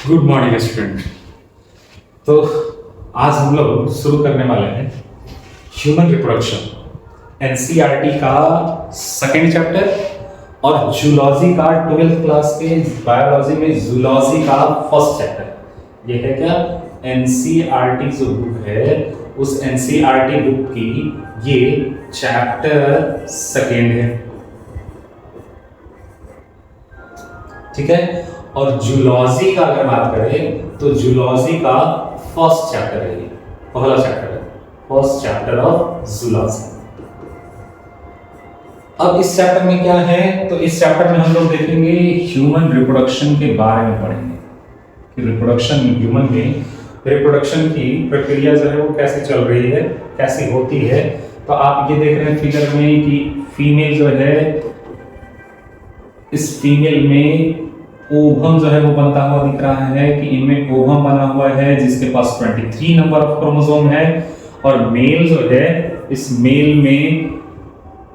Good morning student. तो आज हम लोग शुरू करने वाले हैं ह्यूमन रिप्रोडक्शन, एनसीईआरटी का सेकेंड चैप्टर और जूलॉजी का 12th क्लास के बायोलॉजी में जूलॉजी का फर्स्ट चैप्टर। ये है क्या? एनसीईआरटी जो बुक है उस एनसीईआरटी बुक की ये चैप्टर सेकेंड है, ठीक है। और जूलॉजी का अगर बात करें तो जूलॉजी का फर्स्ट चैप्टर है, ये पहला चैप्टर है, फर्स्ट चैप्टर ऑफ जूलॉजी। अब इस चैप्टर में क्या है? तो इस चैप्टर में हम लोग देखेंगे ह्यूमन रिप्रोडक्शन के बारे में पढ़ेंगे कि रिप्रोडक्शन ह्यूमन में रिप्रोडक्शन की प्रक्रिया जो है वो कैसे चल रही है, कैसी होती है। तो आप ये देख रहे हैं फिगर में कि फीमेल जो है, इस फीमेल में ओवम जो है वो बनता हुआ दिख रहा है कि इनमें ओवम बना हुआ है जिसके पास 23 नंबर ऑफ क्रोमोसोम है। और मेल जो है, इस मेल में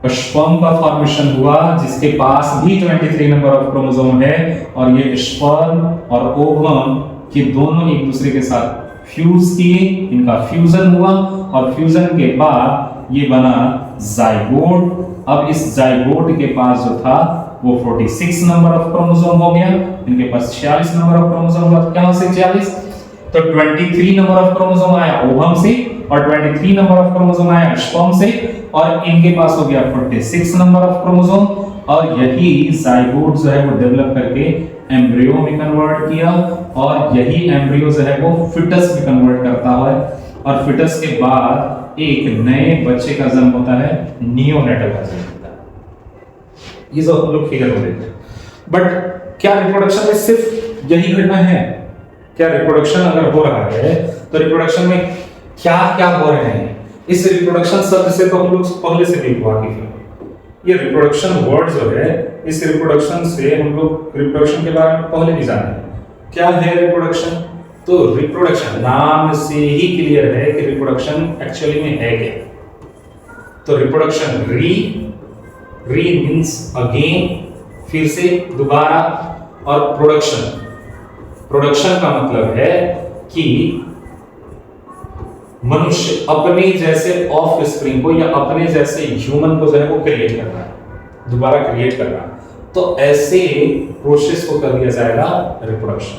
स्पर्म का फॉर्मेशन हुआ जिसके पास भी 23 नंबर ऑफ क्रोमोसोम है। और ये स्पर्म और ओवम के दोनों एक दूसरे के साथ फ्यूज किए, इनका फ्यूजन हुआ और फ्यूजन के बाद ये बना जाइगोट। अब इस जाइगोट के पास जो था वो 46 नंबर ऑफ क्रोमोसोम हो गया, इनके पास 46 नंबर ऑफ क्रोमोसोम हुआ। क्या से 46? तो 23 नंबर ऑफ क्रोमोसोम आया ओवम से और 23 नंबर ऑफ क्रोमोसोम आया स्पर्म से और इनके पास हो गया 46 नंबर ऑफ क्रोमोसोम। और यही जाइगोट जो है वो डेवलप करके एम्ब्रियो में कन्वर्ट किया और यही एम्ब्रियो जो है वो फिटस में कन्वर्ट करता है और फिटस के बाद एक नए बच्चे का जन्म होता है, नियोनेटल का जन्म होता है। ये जो हम लोग फिगर में देखते हैं। बट क्या रिप्रोडक्शन में सिर्फ यही घटना है? क्या रिप्रोडक्शन अगर हो रहा है तो रिप्रोडक्शन में क्या क्या हो रहे हैं? इस रिप्रोडक्शन शब्द से तो हम लोग पहले से भी वाकिफ हैं। ये रिप्रोडक्शन वर्ड जो है, इस रिप्रोडक्शन से हम लोग रिप्रोडक्शन के बारे में पहले भी जाने हैं। क्या है रिप्रोडक्शन? तो रिप्रोडक्शन नाम से ही क्लियर है कि रिप्रोडक्शन एक्चुअली में है क्या। तो रिप्रोडक्शन री मीन्स अगेन, फिर से दोबारा, और प्रोडक्शन का मतलब है कि मनुष्य अपने जैसे ऑफ स्प्रिंग को या अपने जैसे ह्यूमन को जो है वो क्रिएट करना है, दोबारा क्रिएट करना। तो ऐसे प्रोसेस को कर दिया जाएगा रिप्रोडक्शन।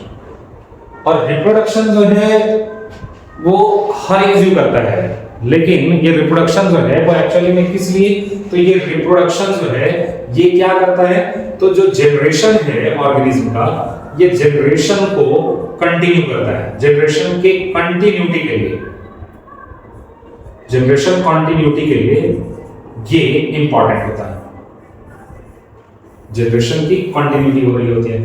और रिप्रोडक्शन जो है वो हर एक जीव करता है, लेकिन ये रिप्रोडक्शन जो है वो एक्चुअली में किस लिए? तो ये रिप्रोडक्शन जो है ये क्या करता है? तो जो जनरेशन है ऑर्गेनिज्म का, ये जनरेशन को कंटिन्यू करता है। जनरेशन के कंटिन्यूटी के लिए, जनरेशन कंटिन्यूटी के लिए ये इंपॉर्टेंट होता है। जनरेशन की कंटिन्यूटी हो रही होती है,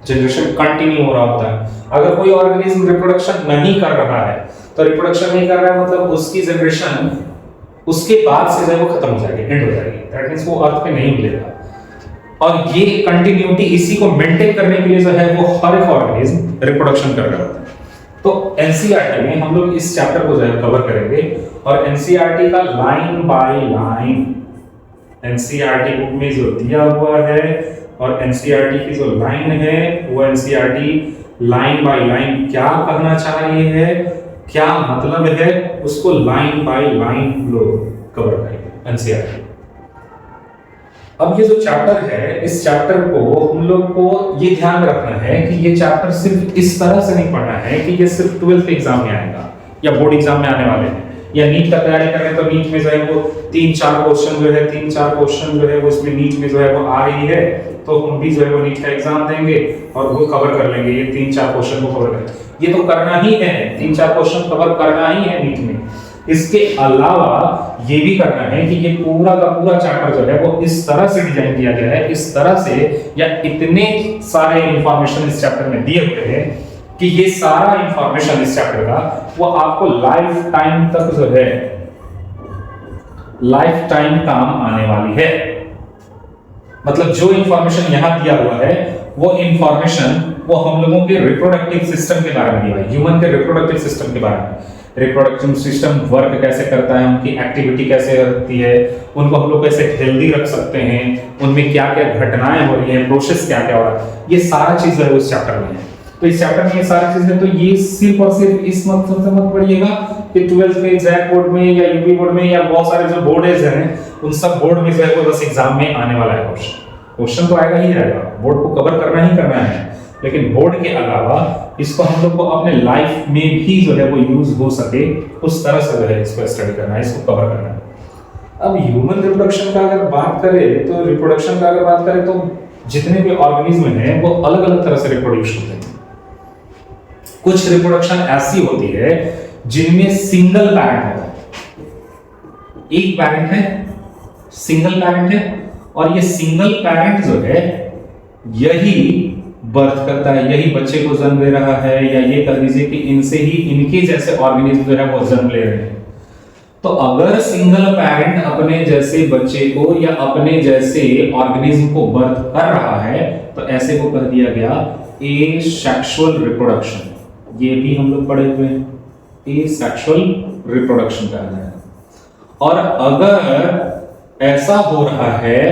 जनरेशन कंटिन्यू हो रहा होता है। अगर कोई ऑर्गेनिज्म रिप्रोडक्शन नहीं कर रहा है तो रिप्रोडक्शन नहीं कर रहा है मतलब उसकी जनरेशन उसके बाद से जो है वो खत्म हो जाएगी, एंड हो जाएगी। दैट मींस वो अर्थ पे नहीं मिलेगा। और ये कंटिन्यूटी, इसी को मेंटेन करने के लिए जो है वो हर एक ऑर्गेनिज्म रिप्रोडक्शन कर रहा होता है। तो एनसीईआरटी में हम लोग इस चैप्टर को जो है कवर करेंगे और एनसीईआरटी का line by line, NCERT book में जो दिया हुआ है और एनसीईआरटी की जो लाइन है वो एनसीईआरटी लाइन बाय लाइन क्या कहना चाह रही है, क्या मतलब है, उसको लाइन बाय लाइन लोग कवर करेंगे एनसीईआरटी। अब ये जो चैप्टर है, इस चैप्टर को हम लोग को ये ध्यान में रखना है कि ये चैप्टर सिर्फ इस तरह से नहीं पढ़ना है कि ये सिर्फ 12th एग्जाम में आएगा या बोर्ड एग्जाम में आने वाले हैं या नीट का तैयारी कर रहे हैं तो नीट में जो है वो 3-4 क्वेश्चन जो है वो इसमें नीट में जो है वो आ रही है, तो हम भी जो है वो नीट का एग्जाम देंगे और वो कवर कर लेंगे। ये 3-4 क्वेश्चन को कवर करेंगे, ये तो करना ही है, 3-4 क्वेश्चन कवर करना ही है नीट में। इसके अलावा ये भी करना है कि ये पूरा का पूरा चैप्टर जो है वो इस तरह से डिजाइन किया गया है, इस तरह से या इतने सारे इंफॉर्मेशन इस चैप्टर में दिए हुए हैं कि ये सारा इंफॉर्मेशन इस चैप्टर का वो आपको लाइफ टाइम तक जो है लाइफ टाइम काम आने वाली है। मतलब जो इंफॉर्मेशन यहां दिया हुआ है वो इंफॉर्मेशन वो हम लोगों के रिप्रोडक्टिव सिस्टम के बारे में दिया है, ह्यूमन के रिप्रोडक्टिव सिस्टम के बारे में। रिप्रोडक्टिव सिस्टम वर्क कैसे करता है, उनकी एक्टिविटी कैसे होती है, उनको हम लोग कैसे हेल्दी रख सकते हैं, उनमें क्या क्या घटनाएं हो रही हैं, प्रोसेस क्या क्या हो रहा है, ये सारा चीज है उस चैप्टर में है। तो इस चैप्टर में ये सारी चीजें, तो ये सिर्फ और सिर्फ इस मतलब से मत पढ़िएगा कि 12th के एग्जैक्ट बोर्ड में या यूपी बोर्ड में या बहुत सारे जो बोर्ड हैं उन सब बोर्ड में जो है वो बस एग्जाम में आने वाला है क्वेश्चन तो आएगा ही आएगा, बोर्ड को कवर करना ही करना है, लेकिन बोर्ड के अलावा इसको हम लोग को अपने लाइफ में भी जो है वो यूज हो सके उस तरह से जो है इसको स्टडी करना है, इसको कवर करना है। अब ह्यूमन रिप्रोडक्शन का अगर बात करें तो रिप्रोडक्शन का अगर बात करें तो जितने भी ऑर्गेनिज्म हैं वो अलग अलग तरह से रिप्रोड्यूस होते हैं। कुछ रिप्रोडक्शन ऐसी होती है जिनमें सिंगल पैरेंट होता है, एक पैरेंट है, सिंगल पैरेंट है, और ये सिंगल पैरेंट जो है यही बर्थ करता है, यही बच्चे को जन्म दे रहा है, या ये कह दीजिए कि इनसे ही इनके जैसे ऑर्गेनिज्म जो है वो जन्म ले रहे हैं। तो अगर सिंगल पैरेंट अपने जैसे बच्चे को या अपने जैसे ऑर्गेनिज्म को बर्थ कर रहा है तो ऐसे को कह दिया गया एसेक्सुअल रिप्रोडक्शन। ये भी हम लोग पढ़े हुए हैं, एसेक्सुअल रिप्रोडक्शन कहा जाएगा। और अगर ऐसा हो रहा है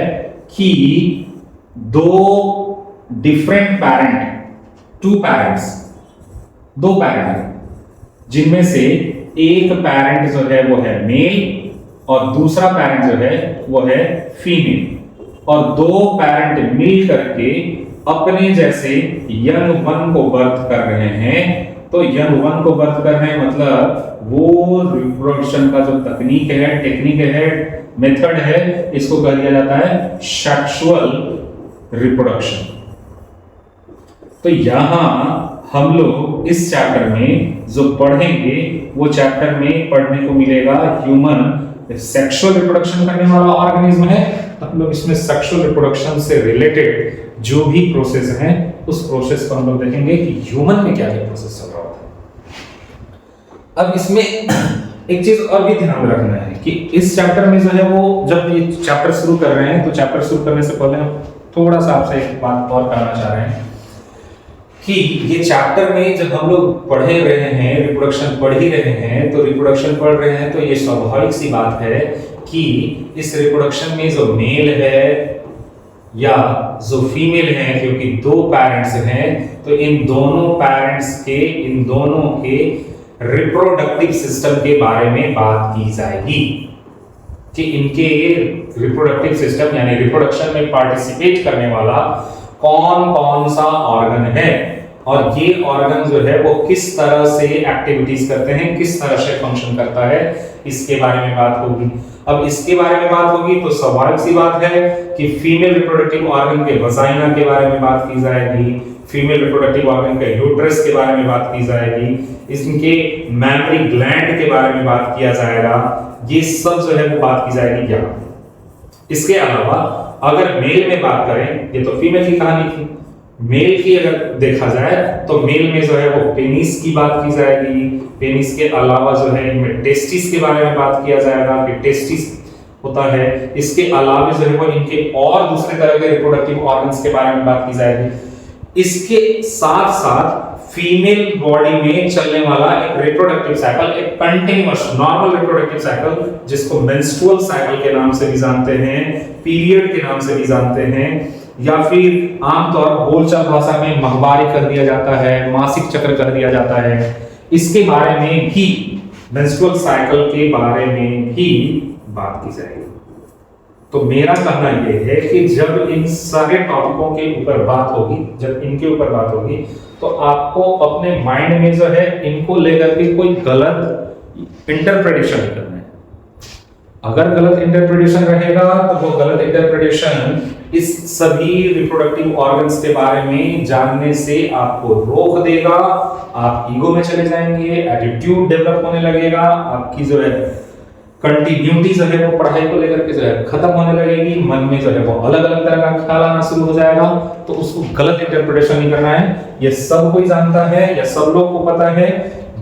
कि दो डिफरेंट पैरेंट, टू पैरेंट्स, दो पैरेंट जिनमें से एक पैरेंट जो है वो है मेल और दूसरा पैरेंट जो है वो है फीमेल, और दो पैरेंट मिल करके अपने जैसे यंग वन को बर्थ कर रहे हैं, तो यंग वन को बर्थ कर रहे हैं मतलब वो रिप्रोडक्शन का जो तकनीक है, टेक्निक है, मेथड है, इसको कह दिया जाता है सेक्सुअल रिप्रोडक्शन। तो यहां हम लोग इस चैप्टर में जो पढ़ेंगे वो चैप्टर में पढ़ने को मिलेगा ह्यूमन सेक्सुअल रिप्रोडक्शन करने वाला ऑर्गेनिज्म है। हम लोग इसमें सेक्सुअल रिप्रोडक्शन से रिलेटेड जो भी प्रोसेस हैं उस प्रोसेस को हम लोग देखेंगे कि ह्यूमन में क्या क्या प्रोसेस चल रहा होता है। अब इसमें एक चीज और भी ध्यान रखना है कि इस चैप्टर में जो है वो जब ये चैप्टर शुरू कर रहे हैं तो चैप्टर शुरू करने से पहले हम थोड़ा सा आपसे एक बात और करना चाह रहे हैं कि ये चैप्टर में जब हम लोग पढ़े रहे हैं, रिप्रोडक्शन पढ़ ही रहे हैं, तो रिप्रोडक्शन पढ़ रहे हैं तो ये स्वाभाविक सी बात है कि इस रिप्रोडक्शन में जो मेल है या जो फीमेल है, क्योंकि दो पेरेंट्स हैं, तो इन दोनों पेरेंट्स के, इन दोनों के रिप्रोडक्टिव सिस्टम के बारे में बात की जाएगी कि इनके रिप्रोडक्टिव सिस्टम यानी रिप्रोडक्शन में पार्टिसिपेट करने वाला कौन कौन सा ऑर्गन है और ये ऑर्गन जो है वो किस तरह से एक्टिविटीज करते हैं, किस तरह से फंक्शन करता है, इसके बारे में बात होगी। अब इसके बारे में बात होगी तो स्वाभाविक सी बात है कि फीमेल रिप्रोडक्टिव ऑर्गन के वजाइना के बारे में बात की जाएगी, फीमेल रिप्रोडक्टिव ऑर्गन के यूट्रस के बारे में बात की जाएगी, इसके मैमरी ग्लैंड के बारे में बात किया जाएगा, ये सब जो है वो बात की जाएगी यहाँ। इसके अलावा अगर मेल में बात करें, ये तो फीमेल की कहानी थी, मेल की अगर देखा जाए तो मेल में जो है वो पेनिस की बात की जाएगी, पेनिस के अलावा जो है इनमें टेस्टिस के बारे में बात किया जाएगा कि टेस्टिस होता है, इसके अलावा जो है वो इनके और दूसरे तरह के रिप्रोडक्टिव ऑर्गन्स के बारे में बात की जाएगी। इसके साथ साथ फीमेल बॉडी में चलने वाला एक रिप्रोडक्टिव साइकिल, एक कंटिन्यूअस नॉर्मल रिप्रोडक्टिव साइकिल जिसको मेंस्ट्रुअल साइकिल के नाम से भी जानते हैं, पीरियड के नाम से भी जानते हैं, या फिर आमतौर बोलचाल भाषा में माहवारी कर दिया जाता है, मासिक चक्र कर दिया जाता है। इसके बारे में भी, मेंस्ट्रुअल साइकिल के बारे में भी बात की जाएगी। तो मेरा कहना यह है कि जब इन सारे टॉपिकों के ऊपर बात होगी, जब इनके ऊपर बात होगी, तो आपको अपने माइंड में जो है इनको लेकर के कोई गलत इंटरप्रिटेशन नहीं करना है। अगर गलत इंटरप्रिटेशन रहेगा तो वो गलत इंटरप्रिटेशन इस सभी रिप्रोडक्टिव ऑर्गन्स के बारे में जानने से आपको रोक देगा, आप ईगो में चले जाएंगे, एटीट्यूड डेवलप होने लगेगा, आपकी जो है कंटिन्यूटी जो है वो पढ़ाई को लेकर के जो है खत्म होने लगेगी, मन में जो है वो अलग अलग तरह का ख्याल आना शुरू हो जाएगा। तो उसको गलत इंटरप्रिटेशन नहीं करना है, ये सब कोई जानता है, ये सब लोग को पता है।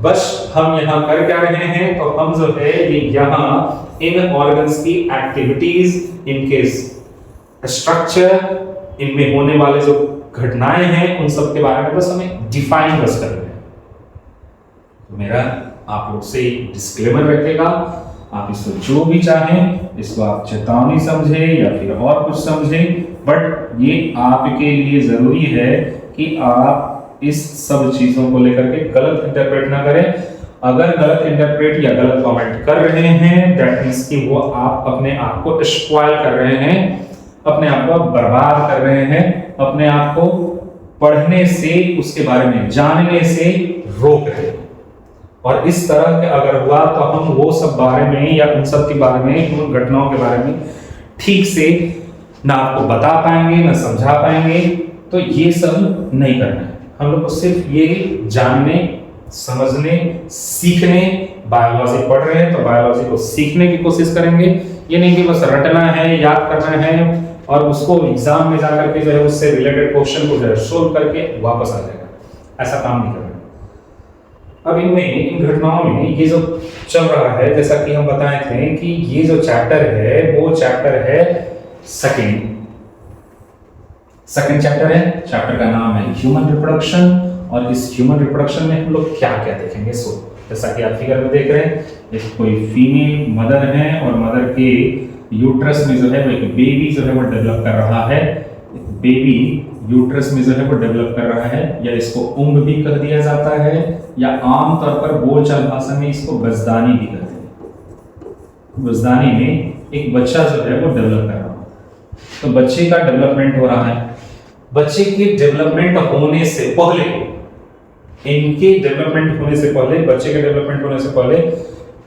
बस हम यहाँ कर क्या रहे हैं, तो हम जो है ये यहाँ इन ऑर्गन्स की एक्टिविटीज, इनके स्ट्रक्चर, इनमें होने वाले जो घटनाएं हैं उन सब के बारे में बस हमें डिफाइन बस कर रहे हैं। मेरा आप लोग से डिस्क्लेमर रखेगा, आप इसको जो भी चाहें, इसको आप चेतावनी समझे या फिर और कुछ समझे, बट ये आपके लिए जरूरी है कि आप इस सब चीजों को लेकर के गलत इंटरप्रेट ना करें। अगर गलत इंटरप्रेट या गलत कमेंट कर रहे हैं दैट मींस कि वो आप अपने आप को स्पॉइल कर रहे हैं, अपने आप को बर्बाद कर रहे हैं, अपने आप को पढ़ने से, उसके बारे में जानने से रोक रहे हैं। और इस तरह के अगर हुआ तो हम वो सब बारे में या उन सब के बारे में, उन घटनाओं के बारे में ठीक से ना आपको बता पाएंगे, ना समझा पाएंगे। तो ये सब नहीं करना है। हम लोग को सिर्फ ये जानने, समझने, सीखने, बायोलॉजी पढ़ रहे हैं तो बायोलॉजी को सीखने की कोशिश करेंगे। ये नहीं कि बस रटना है, याद करना है और उसको एग्जाम में जाकर के जो है उससे रिलेटेड क्वेश्चन को जो है सोल्व करके वापस आ जाएगा। ऐसा काम नहीं करना। अब इन घटनाओं में ये जो चल रहा है, जैसा कि हम बताए थे कि ये जो चैप्टर है वो चैप्टर है सेकंड चैप्टर है। चैप्टर का नाम है ह्यूमन रिप्रोडक्शन। और इस ह्यूमन रिप्रोडक्शन में हम लोग क्या क्या देखेंगे। सो जैसा कि आप फिगर में देख रहे हैं, एक कोई फीमेल मदर है और मदर के यूट्रस में जो है वो एक बेबी जो है वो डेवलप कर रहा है। बेबी यूट्रस में जो है वो डेवलप कर रहा है, या इसको उम्ब भी कह दिया जाता है, या आमतौर पर बोलचाल भाषा में इसको बजदानी भी कहते हैं। बजदानी में एक बच्चा जो है वो डेवलप कर रहा है। तो बच्चे का डेवलपमेंट हो रहा है। बच्चे के डेवलपमेंट होने से पहले, इनके डेवलपमेंट होने से पहले, बच्चे के डेवलपमेंट होने से पहले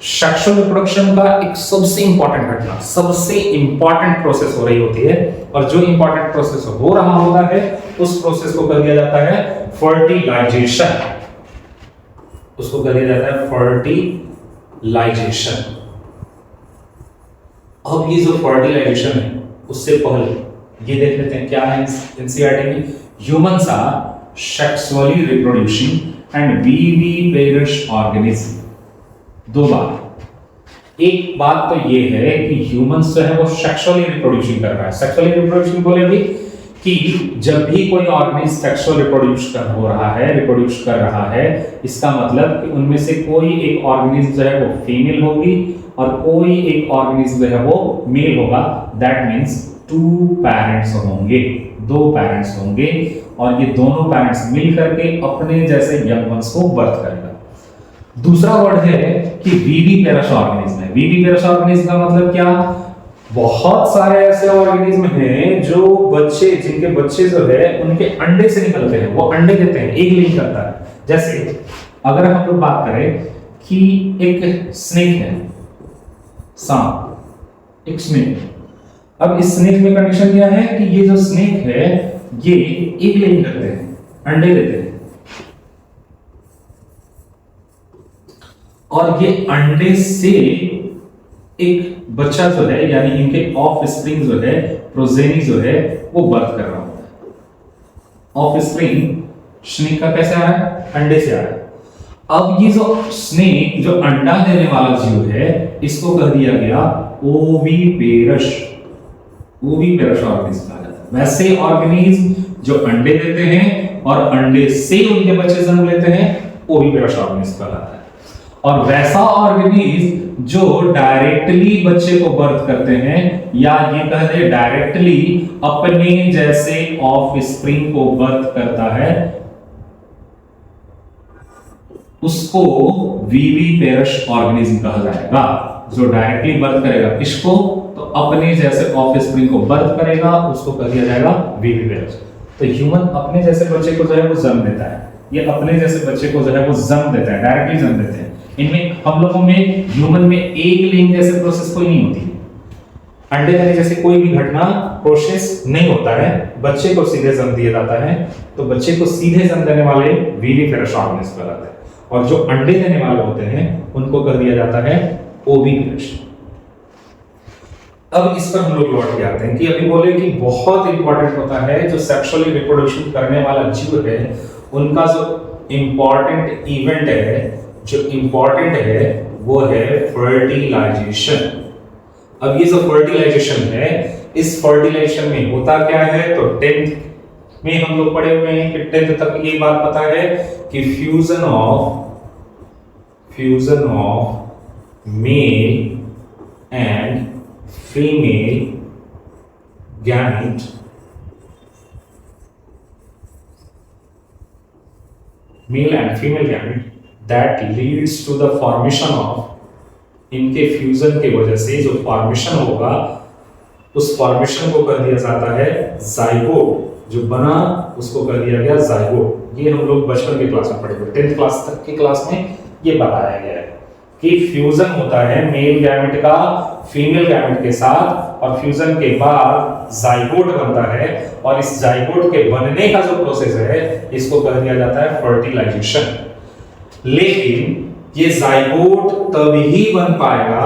सेक्सुअल रिप्रोडक्शन का एक सबसे इंपॉर्टेंट घटना, सबसे इंपॉर्टेंट प्रोसेस हो रही होती है। और जो इंपॉर्टेंट प्रोसेस हो रहा होता है उस प्रोसेस को कह दिया जाता है फर्टिलाइजेशन। उसको कह दिया जाता है फर्टिलाइजेशन। अब ये जो फर्टिलाइजेशन है उससे पहले ये देख लेते हैं क्या है एनसीईआरटी में। Humans are sexually reproducing and viviparous organism. दो बात। एक बात तो ये है कि ह्यूमंस जो है वो सेक्सुअली रिप्रोड्यूसिंग कर रहा है। सेक्सुअली रिप्रोड्यूसिंग बोले भी कि जब भी कोई ऑर्गेनिज्म सेक्सुअल रिप्रोड्यूस कर रहा है, इसका मतलब कि उनमें से कोई एक ऑर्गेनिज्म जो है वो फीमेल होगी और कोई एक ऑर्गेनिज्म जो है वो मेल होगा। दैट मींस 2 पेरेंट्स होंगे, 2 पेरेंट्स होंगे और ये दोनों पेरेंट्स मिल करके अपने जैसे यंग वंस को बर्थ करेगा। दूसरा वर्ड है कि विविपेरस ऑर्गेनिज्म है। विविपेरस ऑर्गेनिज्म का मतलब क्या? बहुत सारे ऐसे ऑर्गेनिज्म हैं जो बच्चे, जिनके बच्चे जो है उनके अंडे से निकलते हैं, वो अंडे देते हैं, एग लेइंग करता है। जैसे अगर हम लोग बात करें कि एक स्नेक है, सांप, एक स्नेक। अब इस स्नेक में कंडीशन क्या है कि ये जो स्नेक है ये एग लेइंग करते हैं, अंडे देते हैं। और ये अंडे से एक बच्चा जो है, यानी इनके ऑफ स्प्रिंग जो है, प्रोजेनी जो है, वो बर्थ कर रहा होता है। ऑफ स्प्रिंग स्नेक का कैसे आ रहा है? अंडे से आ रहा है। अब ये जो स्नेक, जो अंडा देने वाला जीव है, इसको कह दिया गया ओविपेरस। ओविपेरस ऑर्गेनिज्म कहा जाता है। वैसे ऑर्गेनिज्म जो अंडे देते हैं और अंडे से उनके बच्चे जन्म लेते हैं, ओविपेरस ऑर्गेनिज्म कहलाता है। और वैसा ऑर्गेनिज्म जो डायरेक्टली बच्चे को बर्थ करते हैं, या ये कह दे डायरेक्टली अपने जैसे ऑफ स्प्रिंग को बर्थ करता है, उसको विविपेरस ऑर्गेनिज्म कहा जाएगा। जो डायरेक्टली बर्थ करेगा किसको? तो अपने जैसे ऑफ स्प्रिंग को बर्थ करेगा, उसको कह दिया जाएगा विविपेरस। तो ह्यूमन अपने जैसे बच्चे को जो है वो जन्म देता है। ये अपने जैसे बच्चे को जो है वो जन्म देता है, डायरेक्टली जन्म देते हैं। इनमें हम लोगों में, ह्यूमन में एग लेइंग जैसे प्रोसेस कोई नहीं होती। अंडे देने जैसे कोई भी घटना, प्रोसेस नहीं होता है। बच्चे को सीधे जन्म दिया जाता है। तो बच्चे को सीधे जन्म देने वाले विविपेरस ऑर्गेनिज्म कहलाते हैं। और जो अंडे देने वाले होते हैं उनको कह दिया जाता है ओविपेरस। अब इस पर हम लोग लौट के आते हैं कि अभी बोले कि बहुत इंपॉर्टेंट होता है जो सेक्सुअली रिप्रोडक्शन करने वाला जीव है, उनका जो इंपॉर्टेंट इवेंट है, जो इंपॉर्टेंट है वो है फर्टिलाइजेशन। अब ये जो फर्टिलाइजेशन है, इस फर्टिलाइजेशन में होता क्या है? तो 10th में हम लोग पढ़े हुए हैं कि 10th तक ये बात पता है कि fusion of male and female gamete male and female gamete that leads to the formation of, इनके फ्यूजन के वजह से जो फॉर्मेशन होगा उस फॉर्मेशन को कह दिया जाता है जाइगोट। जो बना उसको कह दिया गया जाइगोट। ये हम लोग बचपन के क्लास में पढ़े थे, 10th क्लास तक की क्लास में ये बताया गया है कि फ्यूजन होता है मेल गैमेट का फीमेल गैमेट के साथ, और फ्यूजन के बाद जाइगोट बनता है, और इस जाइगोट के बनने का जो प्रोसेस है इसको कह दिया जाता है फर्टिलाइजेशन। लेकिन ये जाइगोट तभी बन पाएगा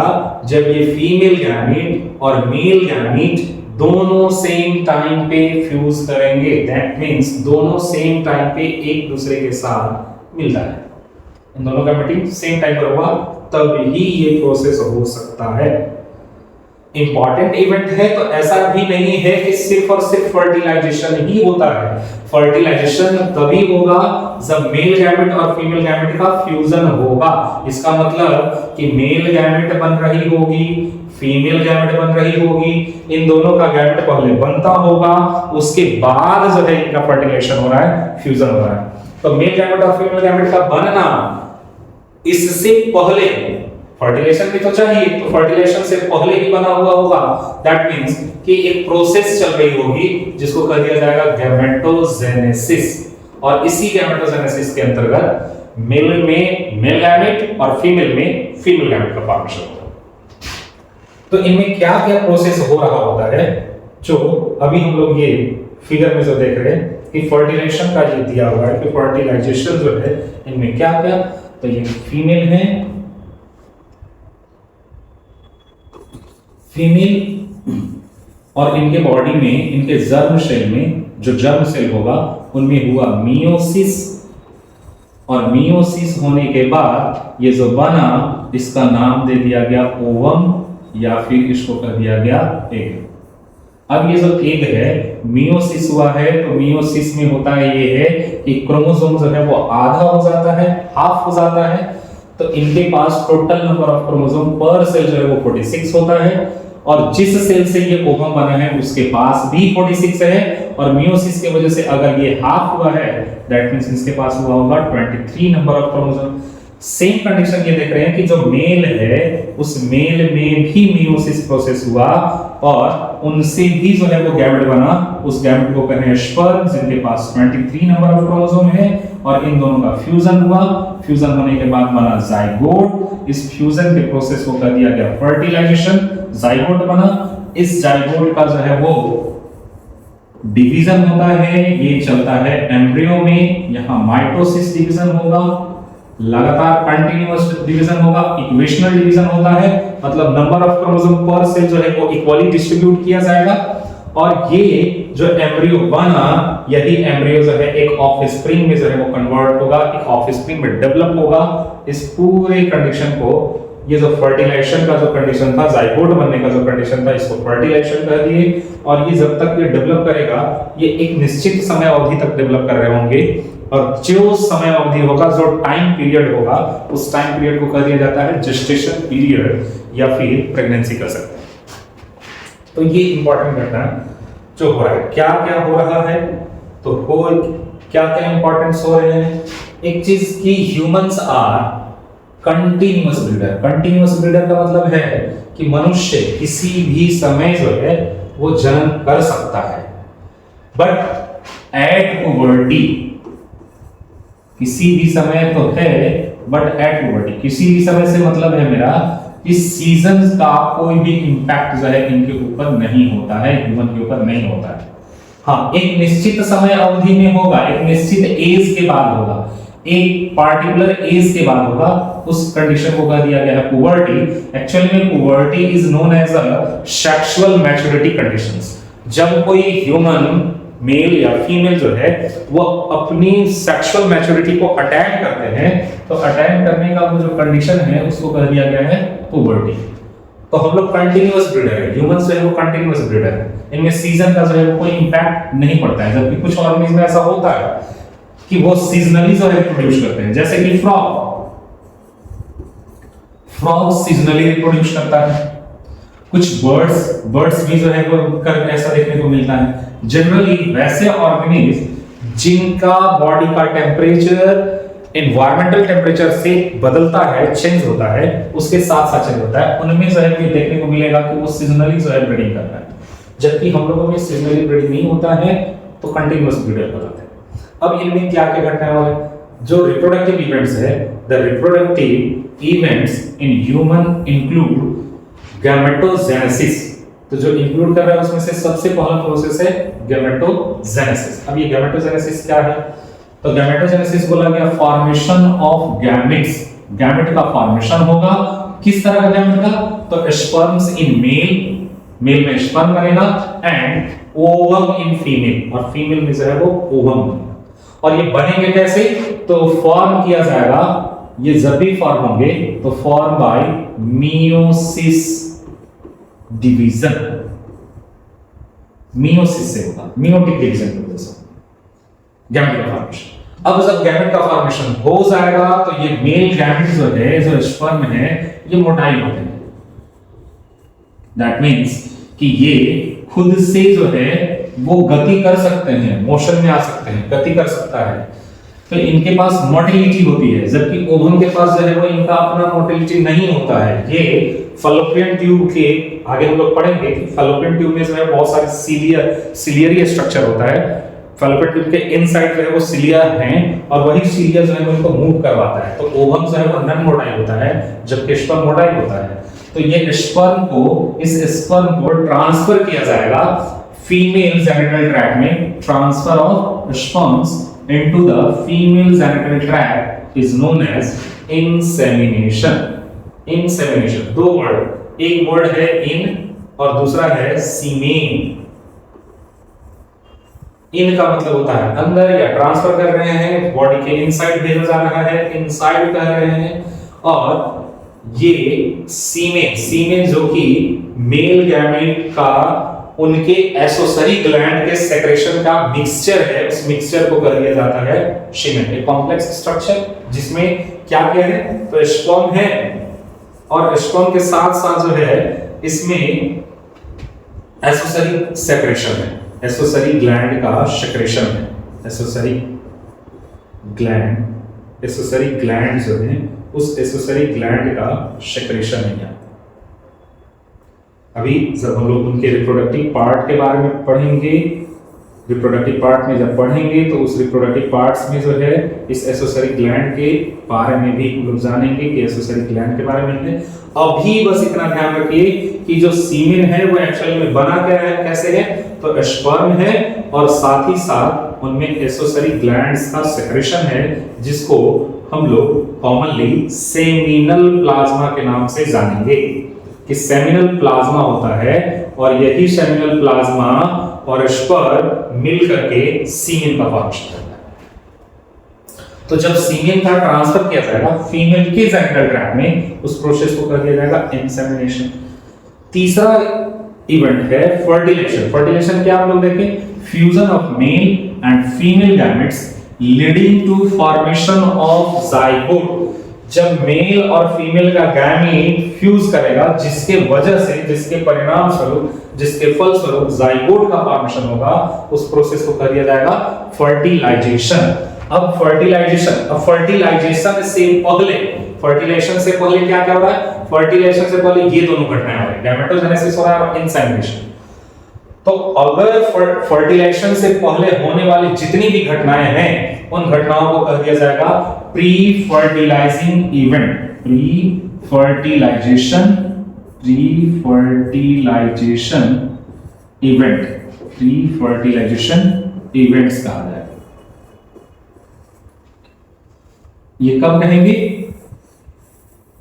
जब ये फीमेल गैमेट और मेल गैमेट दोनों सेम टाइम पे फ्यूज करेंगे। दैट मींस दोनों सेम टाइम पे एक दूसरे के साथ मिलता है, इन दोनों का मीटिंग सेम टाइम पर हुआ तब ही ये प्रोसेस हो सकता है। इंपॉर्टेंट इवेंट है तो ऐसा भी नहीं है कि सिर्फ और सिर्फ फर्टिलाइजेशन ही होता है। फर्टिलाइजेशन तभी होगा जब मेल गैमेट और फीमेल गैमेट का फ्यूजन होगा। इसका मतलब कि मेल गैमेट बन रही होगी, फीमेल गैमेट बन रही होगी, इन दोनों का गैमेट पहले बनता होगा, उसके बाद जो है इनका फर्टिलाइजेशन हो रहा है, फ्यूजन हो रहा है। तो मेल गैमेट और फीमेल गैमेट का बनना इससे पहले, फर्टिलाइजेशन भी तो चाहिए, तो फर्टिलाइजेशन से पहले ही बना हुआ होगा। दैट मींस कि एक प्रोसेस चल रही होगी जिसको कह दिया जाएगा गैमेटोजेनेसिस, और इसी गैमेटोजेनेसिस के अंतर्गत मेल में मेल गैमेट और फीमेल में फीमेल गैमेट का फॉर्मेशन होता है। तो इनमें क्या क्या प्रोसेस हो रहा होता है, जो अभी हम लोग ये फिगर में जो देख रहे हैं कि फर्टिलाइजेशन का ये दिया हुआ है कि फर्टिलाइजेशन जो है इनमें क्या क्या, तो ये फीमेल है, फीमेल, और इनके बॉडी में, इनके जर्म सेल में, जो जर्म सेल होगा उनमें हुआ मियोसिस, और मियोसिस होने के बाद ये जो बना इसका नाम दे दिया गया ओवम, या फिर इसको कह दिया गया एग। अब ये जो एग है, मियोसिस हुआ है, तो मियोसिस में होता है ये है कि क्रोमोसोम जो है वो आधा हो जाता है, हाफ हो जाता है। तो इनके पास टोटल नंबर ऑफ क्रोमोसोम पर सेल जो है वो 46 होता है, और जिस सेल से ये ओवम बना है उसके पास भी 46 है, और मियोसिस की वजह से अगर ये हाफ हुआ है दैट मींस इसके पास हुआ होगा 23 number of chromosome. Same condition ये देख रहे हैं कि जो मेल है उस मेल में भी मियोसिस प्रोसेस हुआ, और उनसे भी जो है वो गैमेट बना, उस गैमेट को कहते हैं स्पर्म, जिनके पास 23 नंबर ऑफ क्रोमोसोम है, और इन दोनों का फ्यूजन हुआ। फ्यूजन होने के बाद बना जाइगोट। इस फ्यूजन के प्रोसेस को कह दिया गया फर्टिलाइजेशन, जाइगोट बना। इस जाइगोट का जो है वो डिवीजन होता है, ये चलता है एम्ब्रियो में, यहाँ माइटोसिस डिवीजन होगा, लगातार कंटिन्यूअस डिवीजन होगा, इक्वेशनल डिवीजन होता है, मतलब नंबर ऑफ क्रोमोसोम पर सेल जो है वो इक्वली डिस्ट्रीब्यूट किया जाएगा, और ये जो एम्ब्रियो बना यही एम्ब्रियो जो है एक ऑफस्प्रिंग में जो है वो कन्वर्ट होगा, एक ऑफस्प्रिंग में डेवलप होगा। इस पूरे कंडीशन को, ये जो फर्टिलाइजेशन का जो कंडीशन था, जाइगोट बनने का जो कंडीशन था, इसको फर्टिलाइजेशन कह दिए। और ये जब तक ये डेवलप करेगा, ये एक निश्चित समय अवधि तक डेवलप कर रहे होंगे, और जो समय अवधि होगा, जो टाइम पीरियड होगा, उस टाइम पीरियड को कह दिया जाता है जेस्टेशन पीरियड, या फिर प्रेगनेंसी कर सकते हैं। तो ये इंपॉर्टेंट घटना जो हो रहा है, क्या क्या हो रहा है, तो हो क्या क्या इंपॉर्टेंस हो रहे हैं। एक चीज कि humans are continuous breeder. Continuous breeder का मतलब है कि मनुष्य किसी भी समय जो है वो जन्म कर सकता है, बट एट पुबर्टी, किसी भी समय तो है बट एट पुबर्टी, किसी भी समय से मतलब है मेरा कि सीजन्स का कोई भी इंपैक्ट जो है इनके ऊपर नहीं होता है, ह्यूमन के ऊपर नहीं होता है। हाँ, एक निश्चित समय अवधि में होगा, एक निश्चित एज के बाद होगा, एक पार्टिकुलर एज के बाद होगा, उस कंडीशन को कह दिया गया है पुबर्टी। एक्चुअली में puberty is known as a sexual maturity conditions. जब कोई ह्यूमन मेल या फीमेल जो है वो अपनी सेक्सुअल मैच्योरिटी को अटैन करते हैं, तो अटैन करने का वो जो कंडीशन है उसको कह दिया गया है पुबर्टी। तो हम लोग कंटिन्यूअस ब्रीडर है, ह्यूमंस जो है वो कंटिन्यूअस ब्रीडर है, इनमें सीजन का जो है कोई इंपैक्ट नहीं पड़ता है। जबकि कुछ ऑर्गेनिज्म में ऐसा होता है कि वो सीजनली जो है प्रोड्यूस करते हैं, जैसे कि फ्रॉग सीजनली रिप्रोड्यूस करता है। कुछ बर्ड्स भी जो है वो ऐसा देखने को मिलता है। जनरली वैसे ऑर्गेनिज्म जिनका बॉडी का टेम्परेचर एनवायरमेंटल टेम्परेचर से बदलता है, चेंज होता है, उसके साथ साथ चेंज होता है, उनमें जो है ये देखने को मिलेगा कि वो सीजनली जो है ब्रीडिंग कर रहा है। जबकि हम लोगों में सीजनली ब्रीडिंग नहीं होता है, तो कंटिन्यूअस ब्रीडर बताते हैं। अब इनमें क्या क्या घटना है, जो रिप्रोडक्टिव इवेंट्स है, the reproductive events in human include gametogenesis. तो जो इंक्लूड कर रहा है उसमें से सबसे पहला प्रोसेस है गैमेटोजेनेसिस। अब ये गैमेटोजेनेसिस क्या है, तो गैमेटोजेनेसिस बोला गया फॉर्मेशन ऑफ गैमेट्स, गैमेट का फॉर्मेशन होगा। किस तरह का गैमेट का, तो स्पर्म्स इन मेल, मेल में स्पर्म बनेगा, एंड ओवम इन फीमेल, और फीमेल में जो है वो ओवम बनेगा। और ये बनेंगे कैसे, तो फॉर्म किया जाएगा, ये जब भी फॉर्म होंगे तो form by meiosis division, meiosis से होगा, मियोटिक डिवीजन की वजह से गैमेट का फॉर्मेशन। अब जब गैमेट का फॉर्मेशन हो जाएगा तो ये मेल गैमेट जो है, जो स्पर्म है, ये मोटाइल होते हैं। दैट मींस कि ये खुद से जो है वो गति कर सकते हैं, मोशन में आ सकते हैं, गति कर सकता है, तो इनके पास मोटिलिटी होती है। जबकि ओवम के पास जो है वो इनका अपना मोटिलिटी नहीं होता है। ये फैलोपियन ट्यूब के आगे हम लोग पढ़ेंगे कि फैलोपियन ट्यूब में जो है बहुत सारे सिलियरी स्ट्रक्चर होता है। फैलोपियन ट्यूब के इनसाइड जो है वो सिलिया हैं, और वही सिलिया जो है वो इनको मूव करवाता है। तो ओवम जो है वो नॉन मोटाइल होता है, जबकि स्पर्म मोटाइल होता है। तो ये स्पर्म को, इस स्पर्म को ट्रांसफर किया जाएगा फीमेल जेनिटल ट्रैक्ट में। Transfer of sperms into the female genital tract is known as insemination. Insemination, दो वर्ड, एक वर्ड है इन और दूसरा है सीमेन। इन का मतलब होता है अंदर, या ट्रांसफर कर रहे हैं, बॉडी के इनसाइड भेजा जा रहा है, इनसाइड कह रहे हैं। और ये सीमेन, सीमेन जो कि मेल गैमेट का, उनके एसोसरी ग्लैंड के सेक्रेशन का मिक्सचर है, उस मिक्सचर को कह दिया जाता है सीमेन। एक कॉम्प्लेक्स स्ट्रक्चर जिसमें क्या क्या है, तो स्पर्म है, और स्पर्म के साथ साथ जो है इसमें एसोसरी सेक्रेशन है, एसोसरी ग्लैंड का सेक्रेशन है। एसोसरी ग्लैंड जो है, उस एसोसरी ग्लैंड का सेक्रेशन है यहाँ। अभी जब हम लोग उनके रिप्रोडक्टिव पार्ट के बारे में पढ़ेंगे, रिप्रोडक्टिव पार्ट में जब पढ़ेंगे तो उस रिप्रोडक्टिव पार्ट्स में जो है इस एसोसरी ग्लैंड के बारे में भी हम लोग जानेंगे कि एसोसरी ग्लैंड के बारे में है। अभी बस इतना ध्यान रखिए कि जो सीमेन है वो एक्चुअली में बना क्या है, कैसे है, तो स्पर्म है, और साथ ही साथ उनमें एसोसरी ग्लैंड्स का सेक्रेशन है, जिसको हम लोग कॉमनली सेमिनल प्लाज्मा के नाम से जानेंगे कि सेमिनल प्लाज्मा होता है, और यही सेमिनल प्लाज्मा और स्पर्म मिल करके सीमेन का फॉर्मेशन करता है। तो जब सीमेन का ट्रांसफर किया जाएगा फीमेल के जेनिटल ट्रैक्ट में, उस प्रोसेस को कर दिया जाएगा इंसेमिनेशन। तीसरा इवेंट है फर्टिलाइजेशन। फर्टिलाइजेशन क्या आप लोग देखें, fusion of male and female gametes leading to formation of zygote. जब मेल और फीमेल का गैमीट फ्यूज करेगा, जिसके वजह से, जिसके परिणाम स्वरूप, जिसके फल स्वरूप जाइगोट का फॉर्मेशन होगा, उस प्रोसेस को कर दिया जाएगा फर्टिलाइजेशन। अब फर्टिलाइजेशन से पहले क्या क्या हो रहा है, फर्टिलाइजेशन से पहले ये दोनों घटनाएं हो रही है, गैमेटोजेनेसिस हो रहा है और इंसेमिनेशन। तो अगर फर्टिलाइजेशन से पहले होने वाली जितनी भी घटनाएं हैं, उन घटनाओं को कह दिया जाएगा pre fertilizing event. Pre fertilization events कहा जाएगा। ये कब कहेंगे,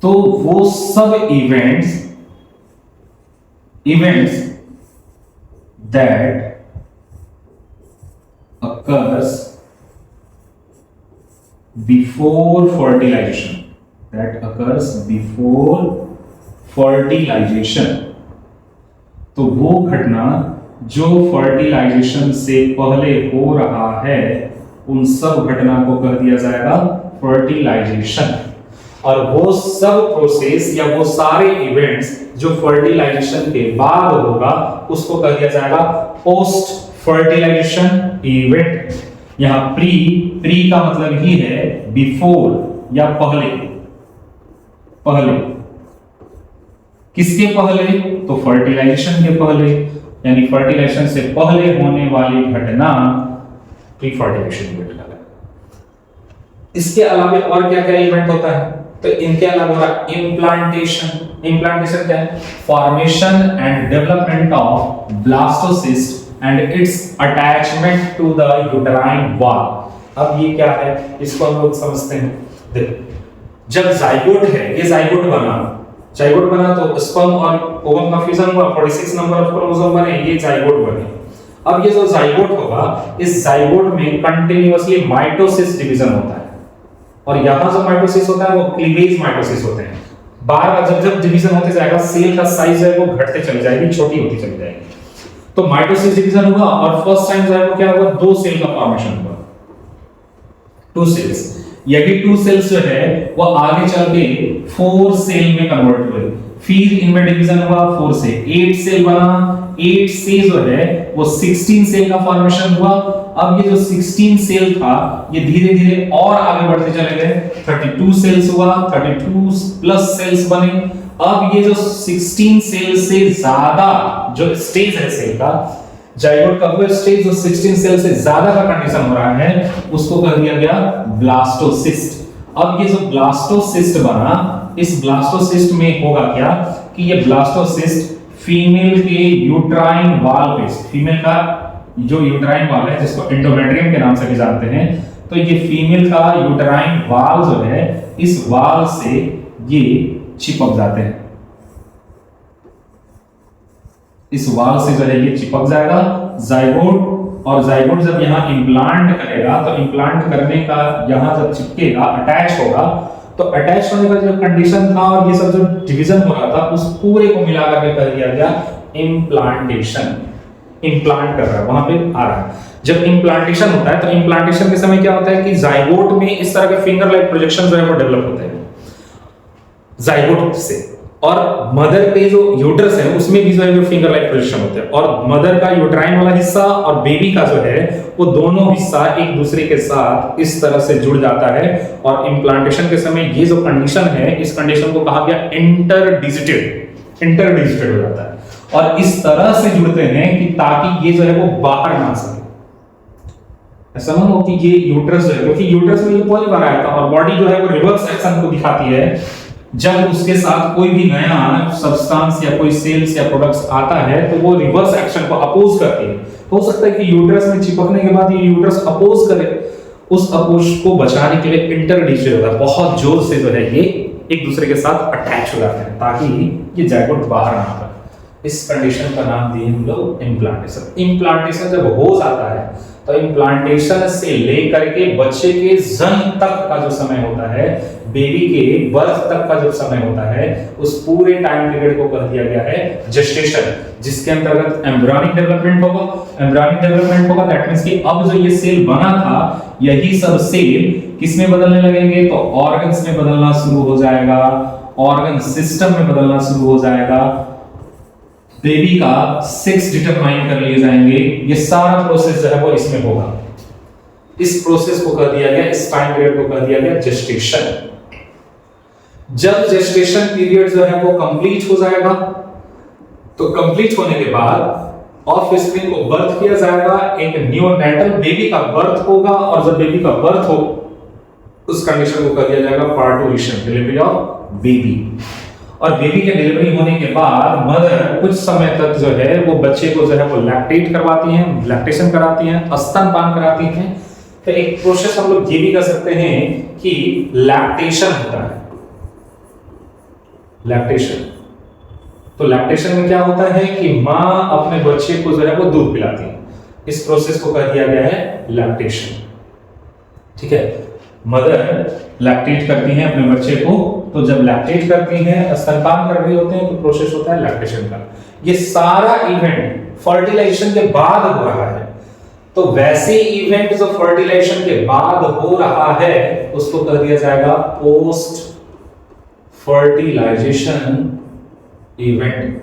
तो वो सब events that occurs before fertilization, तो वो घटना जो फर्टिलाइजेशन से पहले हो रहा है, उन सब घटना को कह दिया जाएगा फर्टिलाइजेशन। और वो सब प्रोसेस या वो सारे इवेंट्स जो फर्टिलाइजेशन के बाद होगा, उसको कह दिया जाएगा पोस्ट फर्टिलाइजेशन इवेंट। यहां प्री, प्री का मतलब ही है बिफोर या पहले। पहले किसके पहले? तो फर्टिलाइजेशन के पहले, यानी फर्टिलाइजेशन से पहले होने वाली घटना प्री फर्टिलाइजेशन इवेंट कहलाता है। इसके अलावा और क्या क्या इवेंट होता है? तो इनके अलावा इम्प्लांटेशन। इम्प्लांटेशन क्या है? Formation and development of blastocyst and its attachment to the uterine wall. अब ये क्या है, इसको हम लोग समझते हैं। देखो, जब जाइगोट है, ये जाइगोट बना तो स्पर्म और ओवम का फ्यूजन हुआ, 46 नंबर ऑफ क्रोमोसोम बने, ये जाइगोट बने। अब ये जो जाइगोट होगा, इस जाइगोट में कंटिन्यूअसली माइटोसिस डिवीजन होता है, और यहां जो माइटोसिस होता है वो क्लीवेज माइटोसिस होते हैं। बार बार जब डिवीजन होते जाएगा, सेल का साइज है वो घटते चली जाएगी, छोटी होती चली जाएगी। तो माइटोसिस डिवीजन हुआ और फर्स्ट टाइम जो है वो क्या हुआ, 2 सेल का फॉर्मेशन हुआ, 2 सेल्स। यही 2 सेल्स जो है वो आगे चल के 4 सेल में कन्वर्ट हुए, फिर इनमें डिवीजन हुआ 4 से 8 सेल बना, 8 से जो है वो 16 सेल का फॉर्मेशन हुआ। अब ये जो 16 सेल था ये धीरे धीरे और आगे बढ़ते चले गए, 32 सेल्स हुआ, 32 प्लस सेल्स बने। अब ये जो 16 सेल से ज्यादा जो स्टेज है सेल का, जाइगोट का वो स्टेज जो 16 सेल से ज्यादा का कंडीशन हो रहा है, उसको कह दिया गया ब्लास्टोसिस्ट। अब ये जो ब्लास्टोसिस्ट बना, इस ब्लास्टोसिस्ट में होगा क्या कि ये ब्लास्टोसिस्ट फीमेल के यूट्राइन वॉल पे, फीमेल का जो यूट्राइन वॉल है जिसको एंडोमेट्रियम के नाम से भी जानते हैं, तो ये फीमेल का यूट्राइन वॉल जो है, इस वॉल से ये चिपक जाते हैं, इस वॉल से जो है ये चिपक जाएगा जाइगोट। और जाइगोट जब यहाँ इम्प्लांट करेगा, तो इम्प्लांट करने का यहाँ जब चिपकेगा, अटैच होगा, तो अटैच होने का जो कंडीशन था और ये सब जो डिवीजन हो रहा था, उस पूरे को मिलाकर के कर दिया गया इम्प्लांटेशन। इम्प्लांट कर रहा है, वहां पे आ रहा है। जब इम्प्लांटेशन होता है, तो इम्प्लांटेशन के समय क्या होता है कि जाइगोट में इस तरह के फिंगर लाइक प्रोजेक्शन जो है वो डेवलप होते हैं जाइगोट से, और मदर पे जो यूट्रस है उसमें भी जो है फिंगर लाइक प्रोजेक्शन होते हैं, और मदर का यूट्राइन वाला हिस्सा और बेबी का जो है वो दोनों हिस्सा एक दूसरे के साथ इस तरह से जुड़ जाता है। और इम्प्लांटेशन के समय ये जो कंडीशन है, इस कंडीशन को कहा गया इंटरडिजिटेड, इंटरडिजिटेड हो जाता है, और इस तरह से जुड़ते हैं कि ताकि ये जो है वो बाहर ना सके। ऐसा ना हो कि ये यूट्रस जो है, क्योंकि यूट्रस में ये पॉलीमर आया था, और बॉडी जो है वो रिवर्स एक्शन को दिखाती है। जब उसके साथ कोई भी नया सब्सटेंस या कोई सेल्स या प्रोडक्ट्स आता है, तो वो रिवर्स एक्शन को अपोज करती है। हो सकता है कि यूट्रस में चिपकने के बाद ये यूट्रस अपोज करे, उस अपोज को बचाने के लिए इंटरडिजिटेड होता है, बहुत जोर से जो है ये एक दूसरे के साथ अटैच हो जाते हैं ताकि ये जाइगोट बाहर ना आए। इस कंडीशन का नाम दिए हम लोग इम्प्लांटेशन। इम्प्लांटेशन जब हो जाता है, तो इम्प्लांटेशन से लेकर के बच्चे के जन्म तक का जो समय होता है, बेबी के बर्थ तक का जो समय होता है, उस पूरे टाइम पीरियड को कर दिया गया है जेस्टेशन, जिसके अंतर्गत एम्ब्रियोनिक डेवलपमेंट होगा। एम्ब्रियोनिक डेवलपमेंट होगा दैट मींस कि अब जो ये सेल बना था, यही सब सेल किस में बदलने लगेंगे, तो ऑर्गन्स में बदलना शुरू हो जाएगा, ऑर्गन सिस्टम में बदलना शुरू हो जाएगा, बेबी का सेक्स डिटरमाइन कर लिए जाएंगे। ये सारा प्रोसेस जो है वो इसमें होगा। इस प्रोसेस को कर दिया गया, इस टाइम पीरियड को कर दिया गया जेस्टेशन। जब जेस्टेशन पीरियड जो है वो कंप्लीट हो जाएगा, तो कंप्लीट होने के बाद ऑफ स्प्रिंग को बर्थ किया जाएगा, एक न्यूनेटल बेबी का बर्थ होगा, और जब बेबी का बर्थ हो उस कंडीशन को कर दिया जाएगा पार्टुरिशन, डिलीवरी ऑफ बेबी। और बेबी के डिलीवरी होने के बाद मदर कुछ समय तक जो है वो बच्चे को जो है वो लैक्टेट करवाती हैं, लैक्टेशन कराती हैं, स्तनपान कराती हैं। तो एक प्रोसेस हम लोग ये भी कर सकते हैं कि लैक्टेशन होता है, लैक्टेशन। तो लैक्टेशन में क्या होता है कि माँ अपने बच्चे को जो है वो दूध पिलाती है, इस प्रोसेस को कर दिया गया है लैक्टेशन। ठीक है, मदर लैक्टेट करती हैं अपने बच्चे को, तो जब लैक्टेट करती हैं, स्तनपान कर रही होते हैं, तो प्रोसेस होता है लैक्टेशन का। ये सारा इवेंट फर्टिलाइजेशन के बाद हो रहा है। तो वैसे इवेंट जो फर्टिलाइजेशन के बाद हो रहा है उसको कर दिया जाएगा post fertilization event,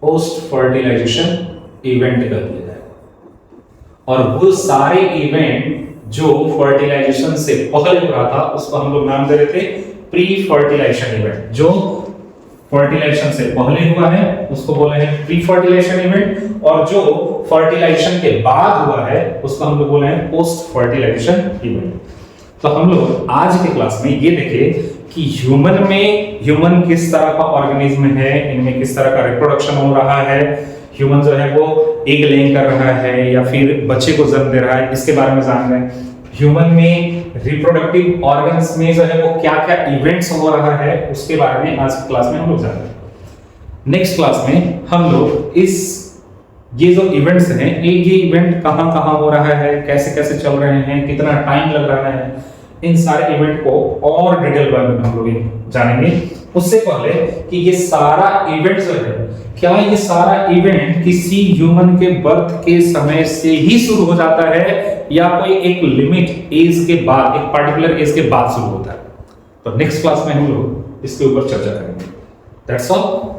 post fertilization event कर दिया जाएगा। और वो सारे इवेंट जो फर्टिलाइजेशन से पहले हो रहा था उसको हम लोग नाम दे रहे थे प्री फर्टिलाइजेशन इवेंट। जो फर्टिलाइजेशन से पहले हुआ है उसको बोले हैं प्री फर्टिलाइजेशन इवेंट, और जो फर्टिलाइजेशन के बाद हुआ है उसको हम लोग बोले हैं पोस्ट फर्टिलाइजेशन इवेंट। तो हम लोग आज के क्लास में ये देखे कि ह्यूमन किस तरह का ऑर्गेनिज्म है, इनमें किस तरह का रिप्रोडक्शन हो रहा है, ह्यूमन जो है वो एग लेइंग कर रहा है या फिर बच्चे को जन्म दे रहा है, इसके बारे में जान रहे हैं। ह्यूमन में रिप्रोडक्टिव ऑर्गन्स में जो है वो क्या क्या इवेंट्स हो रहा है उसके बारे में आज की क्लास में हम लोग जान रहे हैं। नेक्स्ट क्लास में हम लोग ये जो इवेंट्स हैं ये इवेंट कहाँ कहाँ हो रहा है, कैसे कैसे चल रहे हैं, कितना टाइम लग रहा है, इन सारे इवेंट को और डिटेल में हम लोग जानेंगे। उससे पहले कि ये सारा इवेंट जो है, क्या ये सारा इवेंट किसी ह्यूमन के बर्थ के समय से ही शुरू हो जाता है या कोई एक लिमिट एज के बाद, एक पर्टिकुलर एज के बाद शुरू होता है? तो नेक्स्ट क्लास में हम लोग इसके ऊपर चर्चा करेंगे। That's all.